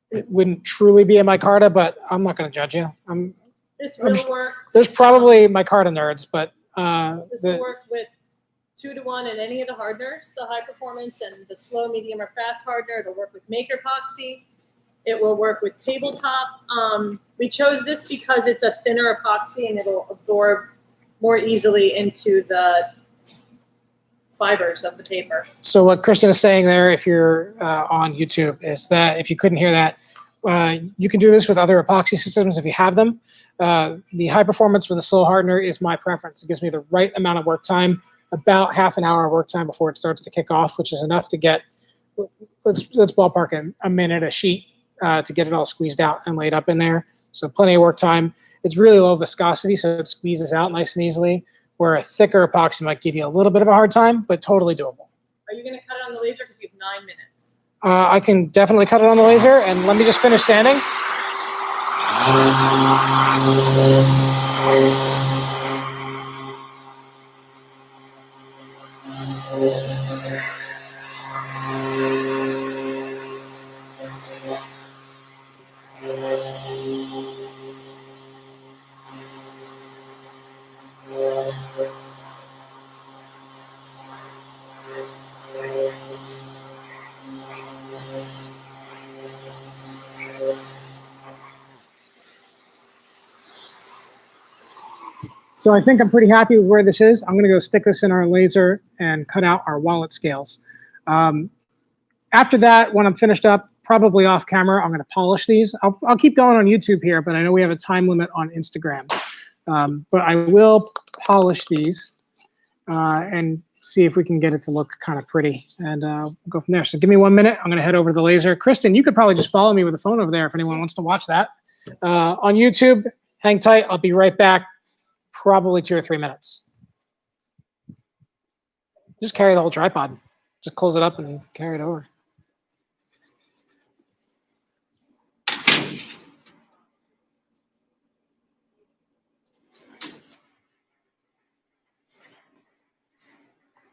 S1: It wouldn't truly be a micarta, but I'm not going to judge you.
S2: This will work.
S1: There's probably micarta nerds, but
S2: This will work with 2-to-1 in any of the hardeners, the high performance and the slow, medium, or fast hardener. It'll work with Maker Epoxy. It will work with tabletop. We chose this because it's a thinner epoxy and it'll absorb more easily into the fibers of the paper.
S1: So what Christian is saying there, if you're on YouTube, is that if you couldn't hear that, you can do this with other epoxy systems if you have them. The high performance with a slow hardener is my preference. It gives me the right amount of work time, about half an hour of work time before it starts to kick off, which is enough to get, let's ballpark a minute a sheet to get it all squeezed out and laid up in there. So plenty of work time. It's really low viscosity, so it squeezes out nice and easily, where a thicker epoxy might give you a little bit of a hard time, but totally doable.
S2: Are you going to cut it on the laser? Because you have 9 minutes.
S1: I can definitely cut it on the laser, and let me just finish sanding. So I think I'm pretty happy with where this is. I'm going to go stick this in our laser and cut out our wallet scales. After that, when I'm finished up, probably off camera, I'm going to polish these. I'll keep going on YouTube here, but I know we have a time limit on Instagram. But I will polish these and see if we can get it to look kind of pretty, and go from there. So give me 1 minute. I'm going to head over to the laser. Kristen, you could probably just follow me with the phone over there if anyone wants to watch that. On YouTube, hang tight. I'll be right back. Probably 2 or 3 minutes. Just carry the whole tripod. Just close it up and carry it over.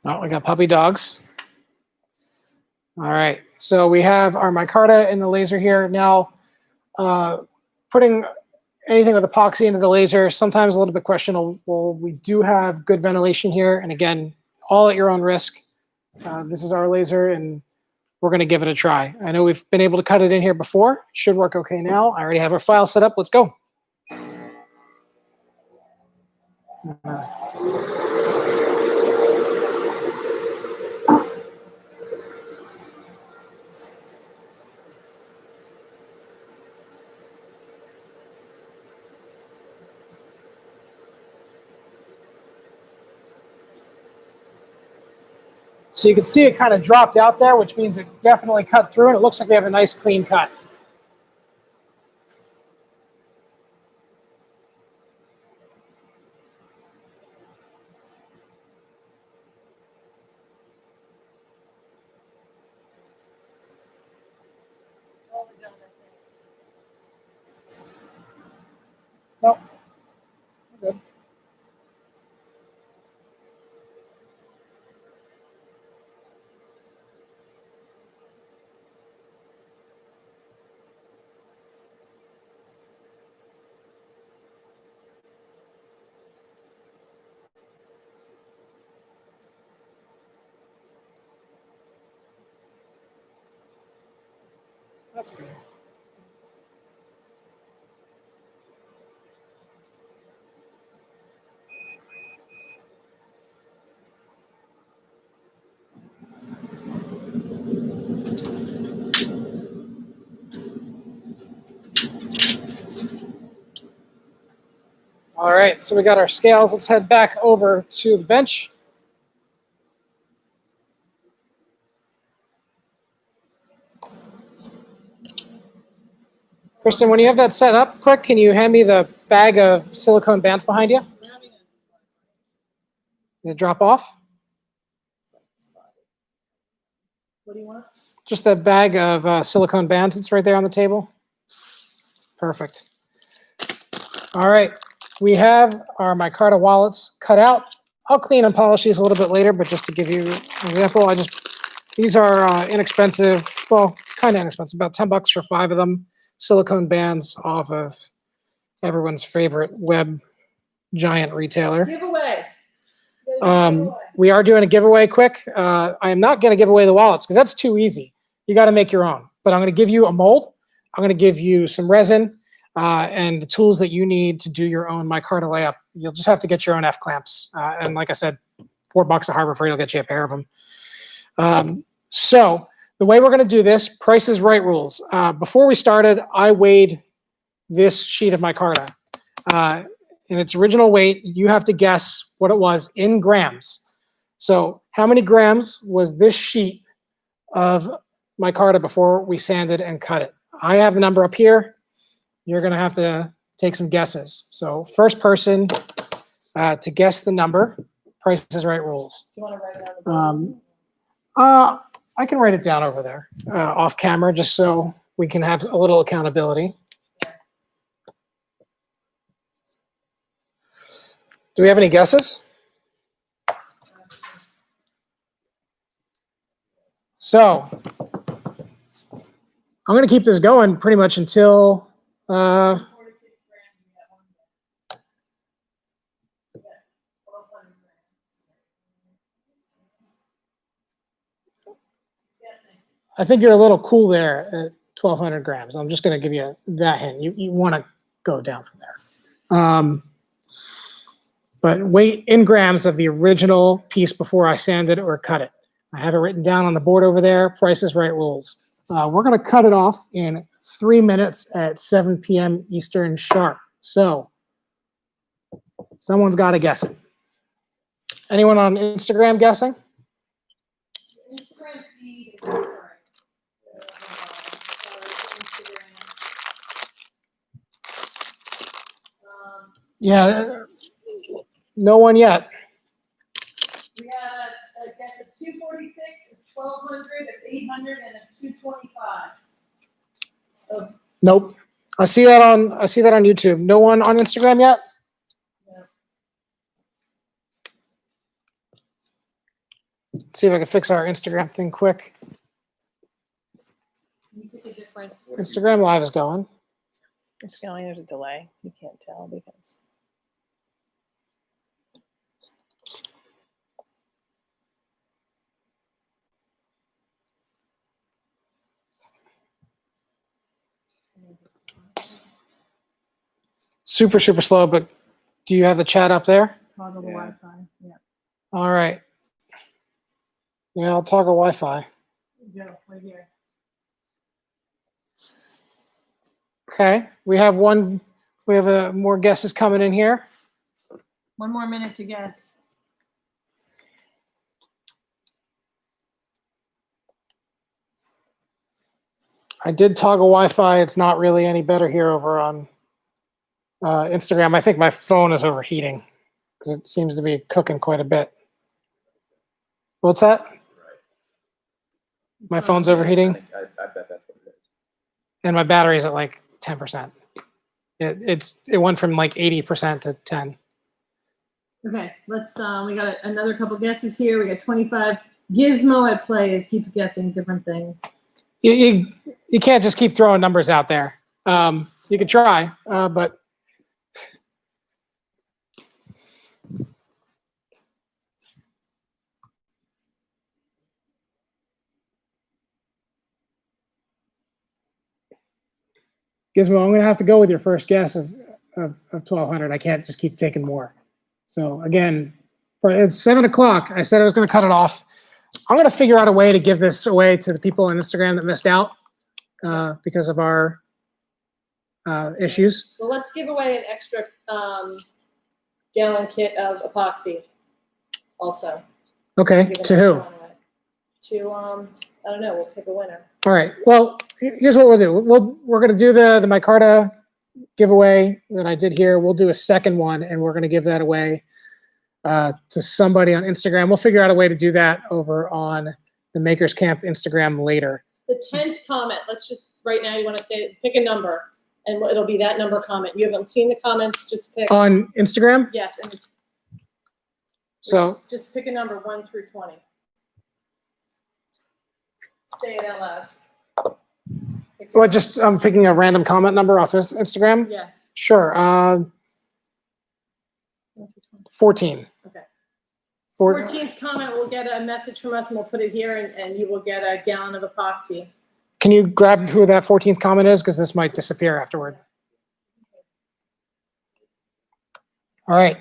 S1: Oh, we got puppy dogs. All right, so we have our micarta in the laser here. Now, putting anything with epoxy into the laser, sometimes a little bit questionable. We do have good ventilation here, and again, all at your own risk. This is our laser, and we're going to give it a try. I know we've been able to cut it in here before. Should work okay now. I already have our file set up. Let's go. So you can see it kind of dropped out there, which means it definitely cut through, and it looks like we have a nice clean cut. Nope.
S2: Good.
S1: That's good. All right, so we got our scales. Let's head back over to the bench. Kristen, when you have that set up, quick, can you hand me the bag of silicone bands behind you? Did it drop off?
S2: What do you want?
S1: Just the bag of silicone bands that's right there on the table. Perfect. All right, we have our micarta wallets cut out. I'll clean and polish these a little bit later, but just to give you an example, these are inexpensive, well, kind of inexpensive, about 10 bucks for 5 of them. Silicone bands off of everyone's favorite web giant retailer.
S2: Giveaway.
S1: We are doing a giveaway quick. I am not going to give away the wallets because that's too easy. You got to make your own. But I'm going to give you a mold. I'm going to give you some resin and the tools that you need to do your own micarta layup. You'll just have to get your own F-clamps. And like I said, $4 at Harbor Freight will get you a pair of them. So the way we're going to do this, Price is Right rules. Before we started, I weighed this sheet of micarta. In its original weight, you have to guess what it was in grams. So how many grams was this sheet of micarta before we sanded and cut it? I have the number up here. You're going to have to take some guesses. So first person to guess the number, Price is Right rules.
S2: Do you want to write it on the board?
S1: I can write it down over there off camera just so we can have a little accountability. Do we have any guesses? So I'm going to keep this going pretty much until
S2: 46 grams. We got one guess. Yeah, 1,200 grams. Guessing.
S1: I think you're a little cool there at 1,200 grams. I'm just going to give you that hint. You want to go down from there. But weight in grams of the original piece before I sanded or cut it. I have it written down on the board over there, Price is Right rules. We're going to cut it off in 3 minutes at 7 p.m. Eastern sharp. So someone's got to guess it. Anyone on Instagram guessing?
S2: Instagram feed is current.
S1: Yeah, no one yet.
S2: We got a guess of 246, of 1,200, of 800, and of 225. Oh,
S1: Nope. I see that on YouTube. No one on Instagram yet?
S2: no.
S1: Let's see if I can fix our Instagram thing quick.
S2: You pick a different.
S1: Instagram Live is going.
S2: It's going. There's a delay. You can't tell because.
S1: Super, super slow, but do you have the chat up there?
S2: Toggle the Wi-Fi. Yeah.
S1: All right. Yeah, I'll toggle Wi-Fi.
S2: Go right here.
S1: Okay, we have more guesses coming in here.
S2: 1 more minute to guess.
S1: I did toggle Wi-Fi. It's not really any better here over on Instagram. I think my phone is overheating because it seems to be cooking quite a bit. What's that? My phone's overheating,
S3: I bet that's what it is.
S1: and my battery's at like 10%. It went from like 80% to 10.
S2: Okay, let's, we got another couple guesses here. We got 25. Gizmo at play. It keeps guessing different things.
S1: You can't just keep throwing numbers out there. You could try, but Gizmo, I'm going to have to go with your first guess of 1,200. I can't just keep taking more. So again, it's 7 o'clock. I said I was going to cut it off. I'm going to figure out a way to give this away to the people on Instagram that missed out because of our issues.
S2: Well, let's give away an extra gallon kit of epoxy also.
S1: Okay,
S2: Give
S1: to
S2: an
S1: who?
S2: extra one away. To, I don't know, we'll pick a winner.
S1: All right. Well, here's what we'll do. We're going to do the Micarta giveaway that I did here. We'll do a second one, and we're going to give that away to somebody on Instagram. We'll figure out a way to do that over on the Makers Camp Instagram later.
S2: The 10th comment, let's just, right now you want to say, pick a number, and it'll be that number comment. You haven't seen the comments, just pick.
S1: On Instagram?
S2: Yes, and it's,
S1: So
S2: just pick a number 1 through 20. Say it out loud.
S1: well, just I'm picking a random comment number off Instagram.
S2: Yeah.
S1: Sure. 14.
S2: Okay.
S1: 14.
S2: 14th comment will get a message from us, and we'll put it here, and you will get a gallon of epoxy.
S1: Can you grab who that 14th comment is? Because this might disappear afterward. All right.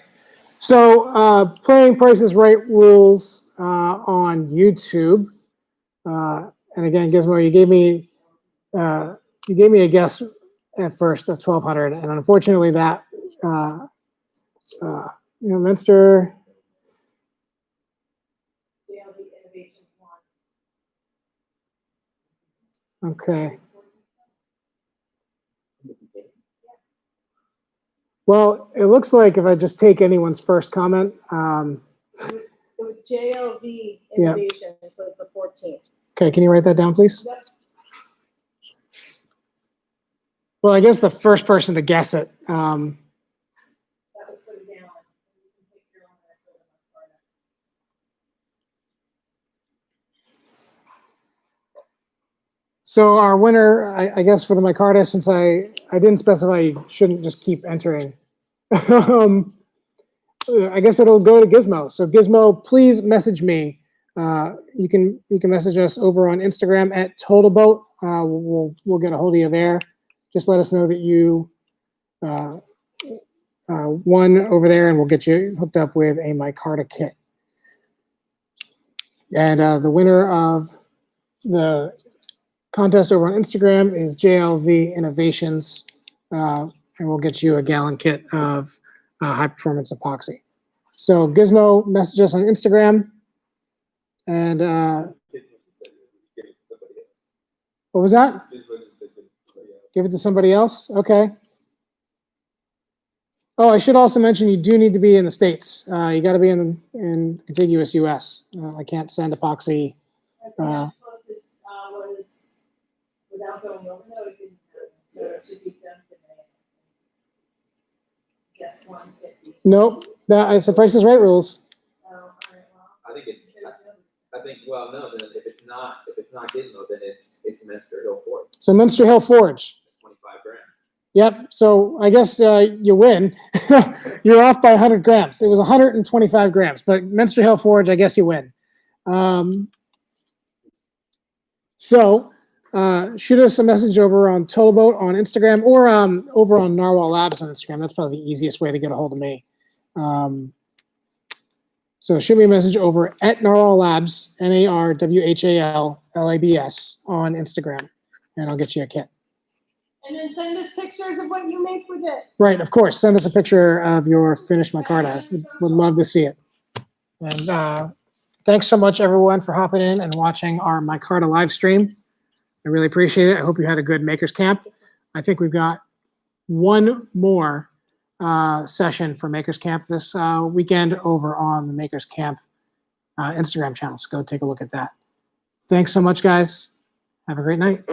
S1: So playing Price is Right rules on YouTube. And again, Gizmo, you gave me a guess at first of 1,200, and unfortunately, that Minster. Okay. Well, it looks like if I just take anyone's first comment.
S2: It was JLV Innovations was the 14th.
S1: Okay, can you write that down, please?
S2: Yep.
S1: Well, I guess the first person to guess it.
S2: That was for the gallon. You can take your own estimate.
S1: So our winner, I guess for the Micarta, since I didn't specify, you shouldn't just keep entering. I guess it'll go to Gizmo. So Gizmo, please message me. You can message us over on Instagram at TotalBoat. We'll get a hold of you there. Just let us know that you won over there, and we'll get you hooked up with a Micarta kit. And the winner of the contest over on Instagram is JLV Innovations, and we'll get you a gallon kit of high performance epoxy. So Gizmo, message us on Instagram. And what was that? Give it to somebody else? Okay. Oh, I should also mention you do need to be in the States. You got to be in contiguous US. I can't send epoxy.
S2: Was without going over, no, it didn't happen. So it should be done today. Yes, 150.
S1: Nope, it's the Price is Right rules.
S2: Oh, all right, well.
S4: Well, no, then if it's not Gizmo, then it's Minster Hill Forge,
S1: So Minster Hill Forge.
S4: 25 grams.
S1: Yep. So I guess you win. You're off by 100 grams. It was 125 grams, but Minster Hill Forge, I guess you win. So shoot us a message over on TotalBoat on Instagram or over on NarwhalLabs on Instagram. That's probably the easiest way to get a hold of me. So shoot me a message over at NarwhalLabs, NarwhalLabs on Instagram, and I'll get you a kit.
S2: And then send us pictures of what you make with it.
S1: Right, of course. Send us a picture of your finished Micarta. Would love to see it. And thanks so much, everyone, for hopping in and watching our Micarta live stream. I really appreciate it. I hope you had a good Makers Camp. I think we've got one more session for Makers Camp this weekend over on the Makers Camp Instagram channel. So go take a look at that. Thanks so much, guys. Have a great night.